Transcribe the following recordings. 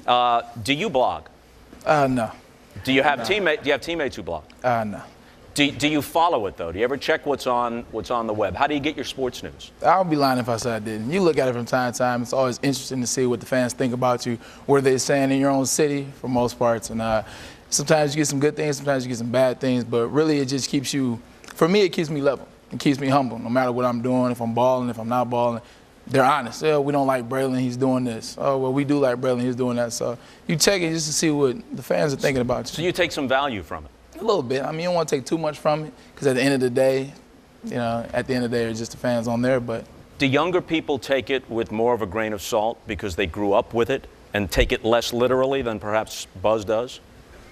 Do you blog? No. Do you have teammates who blog? No. Do you follow it though? Do you ever check what's on the web? How do you get your sports news? I would be lying if I said I didn't. You look at it from time to time. It's always interesting to see what the fans think about you, what they're saying in your own city for most parts. And sometimes you get some good things, sometimes you get some bad things. But really, it just keeps you. For me, it keeps me level. It keeps me humble. No matter what I'm doing, if I'm balling, if I'm not balling, they're honest. Oh, we don't like Braylon, he's doing this. Oh, well, we do like Braylon, he's doing that. So you check it just to see what the fans are thinking about you. So you take some value from it? A little bit. I mean, you don't want to take too much from it because at the end of the day, it's just the fans on there. But do younger people take it with more of a grain of salt because they grew up with it and take it less literally than perhaps Buzz does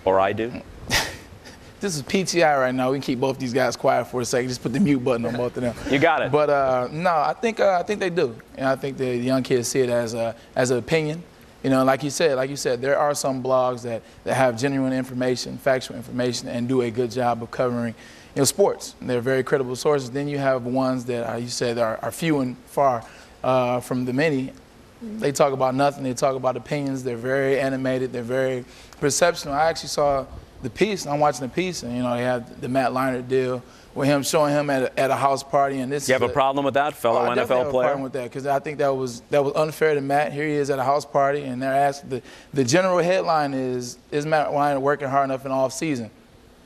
or I do? This is PTI right now. We can keep both these guys quiet for a second. Just put the mute button on both of them. You got it. But no, I think they do, and I think the young kids see it as an opinion. Like you said, there are some blogs that have genuine information, factual information, and do a good job of covering, sports. They're very credible sources. Then you have ones that you said are few and far from the many. They talk about nothing. They talk about opinions. They're very animated. They're very perceptional. I actually saw the piece. I'm watching the piece, and they have the Matt Leinart deal with him showing him at a house party. And this. You have a problem with that, fellow NFL player? I have a problem with that because I think that was unfair to Matt. Here he is at a house party, and they're asking. The general headline is Matt Leinart working hard enough in the off season?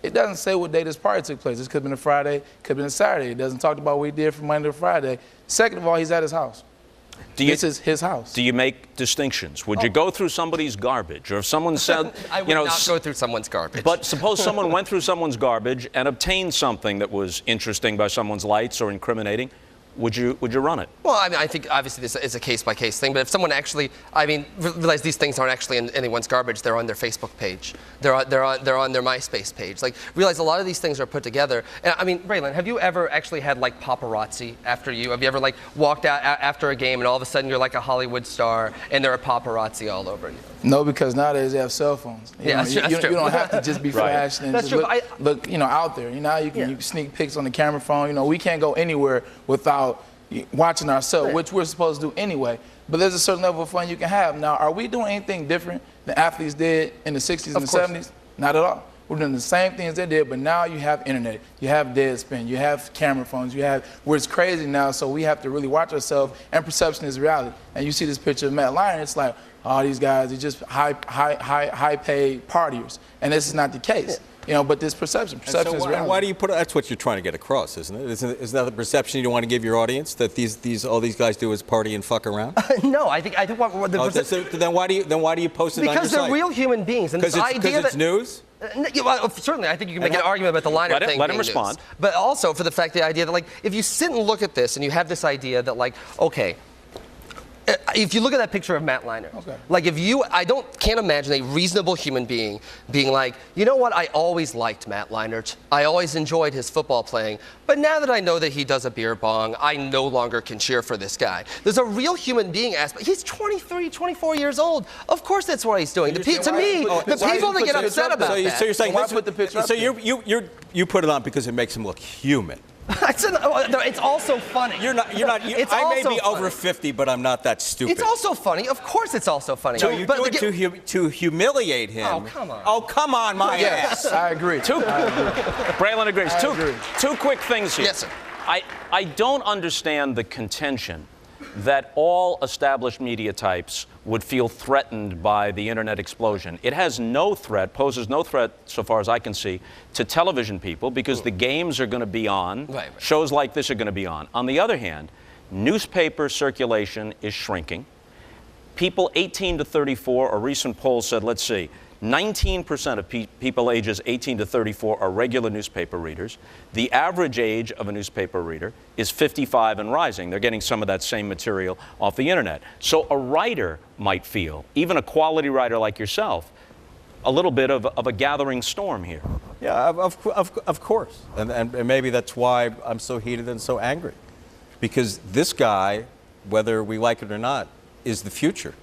It doesn't say what day this party took place. This could have been a Friday, could have been a Saturday. It doesn't talk about what he did from Monday to Friday. Second of all, he's at his house. This is his house. Do you make distinctions? Would you go through somebody's garbage? Or if someone said, I would not go through someone's garbage. But suppose someone went through someone's garbage and obtained something that was interesting by someone's lights or incriminating. Would you run it? Well, I mean, I think obviously this is a case-by-case thing, but if someone actually, realize these things aren't actually in anyone's garbage, they're on their Facebook page, they're on their MySpace page. Like, realize a lot of these things are put together. And I mean, Braylon, have you ever actually had like paparazzi after you? Have you ever like walked out after a game and all of a sudden you're like a Hollywood star and there are paparazzi all over you? No, because nowadays they have cell phones. You don't have to just be flashed and just look out there. Now you can sneak pics on the camera phone. We can't go anywhere without watching ourselves, which we're supposed to do anyway. But there's a certain level of fun you can have. Now, are we doing anything different than athletes did in the 60s and the 70s? Not at all. We're doing the same things they did, but now you have internet, you have Deadspin, you have camera phones, where it's crazy now, so we have to really watch ourselves, and perception is reality. And you see this picture of Matt Leinart, it's like, all these guys are just high-paid partiers, and this is not the case. But this perception is reality. Why do you put? That's what you're trying to get across, isn't it? Isn't that the perception you don't want to give your audience, that all these guys do is party and fuck around? No, I think what then why do you post it on your site? Because they're real human beings, and this idea because it's news. Well, certainly, I think you can make an argument about the Leinart thing. Let him respond. News. But also for the idea that like if you sit and look at this and you have this idea that like okay. If you look at that picture of Matt Leinart, like I can't imagine a reasonable human being being like, you know what, I always liked Matt Leinart. I always enjoyed his football playing. But now that I know that he does a beer bong, I no longer can cheer for this guy. There's a real human being aspect. He's 23, 24 years old. Of course that's what he's doing. The people that get upset about that. So you're saying why put the picture up? So you put it on because it makes him look human. It's also funny. I may be over 50, but I'm not that stupid. It's also funny. Of course it's also funny. So you do it to humiliate him. Oh, come on. Oh, come on, my ass. I agree. Braylon agrees. Two quick things here. Yes, sir. I don't understand the contention that all established media types would feel threatened by the internet explosion. It has poses no threat, so far as I can see, to television people because the games are going to be on. Right. Shows like this are going to be on. On the other hand, newspaper circulation is shrinking. People 18 to 34, a recent poll said, 19% of people ages 18 to 34 are regular newspaper readers. The average age of a newspaper reader is 55 and rising. They're getting some of that same material off the internet. So a writer might feel, even a quality writer like yourself, a little bit of a gathering storm here. Yeah, of course. And maybe that's why I'm so heated and so angry. Because this guy, whether we like it or not, is the future.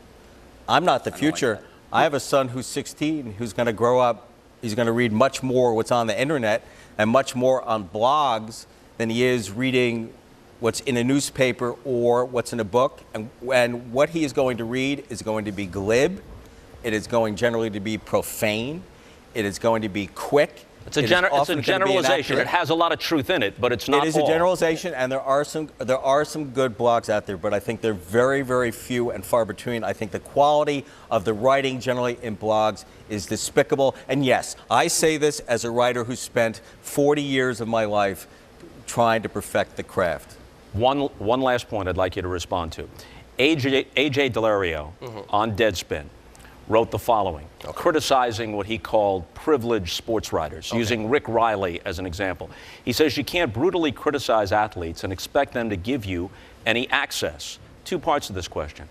I'm not the future. I have a son who's 16 who's going to grow up. He's going to read much more what's on the internet and much more on blogs than he is reading what's in a newspaper or what's in a book. And what he is going to read is going to be glib It is going generally to be profane. It is going to be quick. It's a generalization. It has a lot of truth in it, but it's not all. It is a generalization, and there are some good blogs out there, but I think they're very, very few and far between. I think the quality of the writing generally in blogs is despicable. And yes, I say this as a writer who spent 40 years of my life trying to perfect the craft. One last point I'd like you to respond to. A.J. Delario on Deadspin wrote the following, criticizing what he called privileged sports writers, using Rick Riley as an example. He says you can't brutally criticize athletes and expect them to give you any access. Two parts of this question.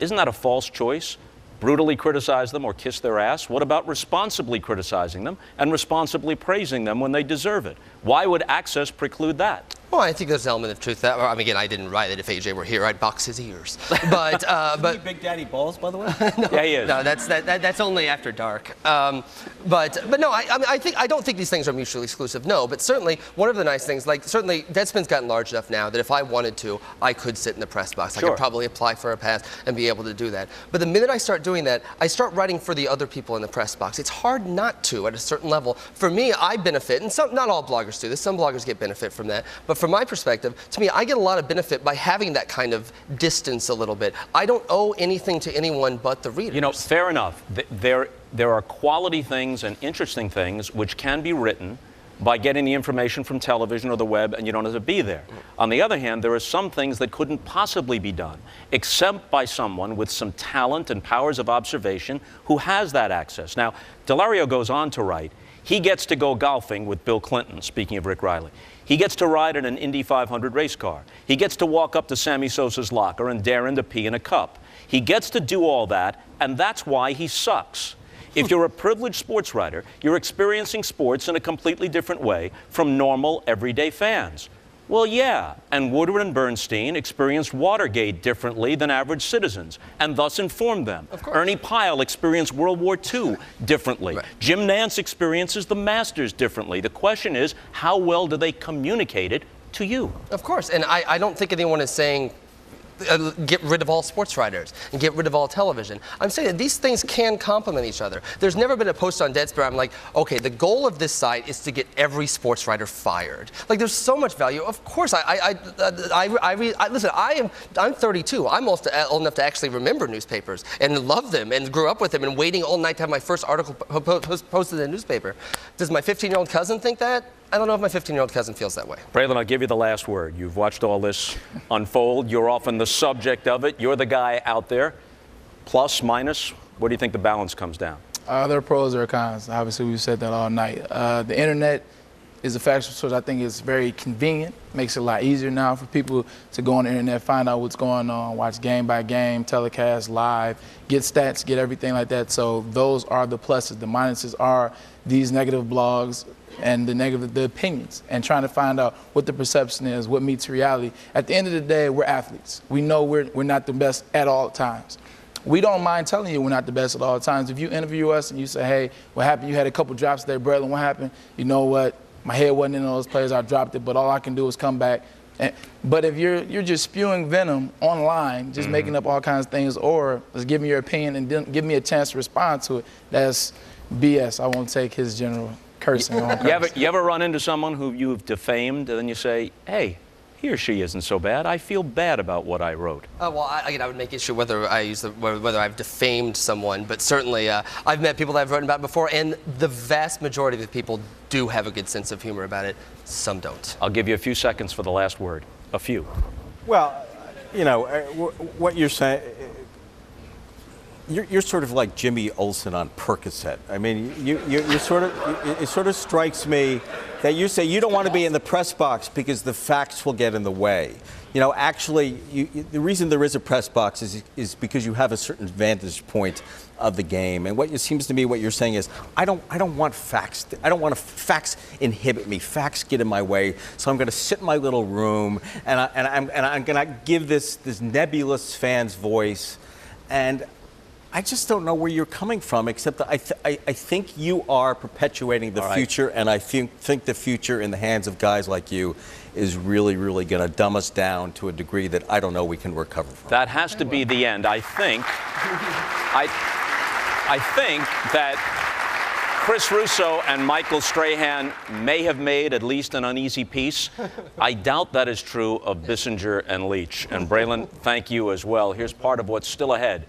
Isn't that a false choice? Brutally criticize them or kiss their ass? What about responsibly criticizing them and responsibly praising them when they deserve it? Why would access preclude that? Well, I think there's an element of truth that. I mean, again, I didn't write it. If AJ were here, I'd box his ears. But Isn't he Big Daddy Balls, by the way? No, yeah, he is. No, that's only after dark. But no, I don't think these things are mutually exclusive. No, but certainly one of the nice things, like certainly Deadspin's gotten large enough now that if I wanted to, I could sit in the press box. Sure. I could probably apply for a pass and be able to do that. But the minute I start doing that, I start writing for the other people in the press box. It's hard not to at a certain level. For me, I benefit, and not all bloggers do this. Some bloggers get benefit from that. But from my perspective, to me, I get a lot of benefit by having that kind of distance a little bit. I don't owe anything to anyone but the readers. You know, fair enough. There are quality things and interesting things which can be written by getting the information from television or the web, and you don't have to be there. On the other hand, there are some things that couldn't possibly be done, except by someone with some talent and powers of observation who has that access. Now, Delario goes on to write, he gets to go golfing with Bill Clinton, speaking of Rick Riley. He gets to ride in an Indy 500 race car. He gets to walk up to Sammy Sosa's locker and dare him to pee in a cup. He gets to do all that, and that's why he sucks. If you're a privileged sports writer, you're experiencing sports in a completely different way from normal, everyday fans. Well, yeah, and Woodward and Bernstein experienced Watergate differently than average citizens, and thus informed them. Ernie Pyle experienced World War II differently. Right. Jim Nance experiences the Masters differently. The question is, how well do they communicate it to you? Of course, and I don't think anyone is saying get rid of all sports writers and get rid of all television. I'm saying that these things can complement each other. There's never been a post on Deadspin where I'm like, okay, the goal of this site is to get every sports writer fired. Like, there's so much value. Of course, listen, I'm 32. I'm old enough to actually remember newspapers and love them and grew up with them and waiting all night to have my first article posted in a newspaper. Does my 15-year-old cousin think that? I don't know if my 15-year-old cousin feels that way. Braylon, I'll give you the last word. You've watched all this unfold. You're often the subject of it. You're the guy out there. Plus, minus, where do you think the balance comes down? There are pros, there are cons. Obviously, we've said that all night. The internet is a factual source. I think it's very convenient. Makes it a lot easier now for people to go on the internet, find out what's going on, watch game by game, telecast, live, get stats, get everything like that. So those are the pluses. The minuses are these negative blogs and the opinions, and trying to find out what the perception is, what meets reality. At the end of the day, we're athletes. We know we're not the best at all times. We don't mind telling you we're not the best at all times. If you interview us and you say, hey, what happened? You had a couple drops there, Braylon, what happened? You know what? My head wasn't in those plays. I dropped it, but all I can do is come back. But if you're just spewing venom online, just making up all kinds of things, or just give me your opinion and then give me a chance to respond to it, that's BS. I won't take his general cursing. You ever run into someone who you've defamed and then you say, hey, he or she isn't so bad. I feel bad about what I wrote. Well, I would make issue whether I've defamed someone, but certainly I've met people that I've written about before, and the vast majority of the people do have a good sense of humor about it. Some don't. I'll give you a few seconds for the last word. A few. Well, you know, what you're saying, you're sort of like Jimmy Olsen on Percocet. I mean, it sort of strikes me that you say you don't want to be in the press box because the facts will get in the way. You know, actually, the reason there is a press box is because you have a certain vantage point of the game. And what it seems to me, what you're saying is, I don't want facts. I don't want facts inhibit me. Facts get in my way. So I'm going to sit in my little room and I'm going to give this nebulous fan's voice. And I just don't know where you're coming from, except that I think you are perpetuating the future, and I think the future in the hands of guys like you is really, really going to dumb us down to a degree that I don't know we can recover from. That has to be the end. I think I think that Chris Russo and Michael Strahan may have made at least an uneasy peace. I doubt that is true of Bissinger and Leach. And Braylon, thank you as well. Here's part of what's still ahead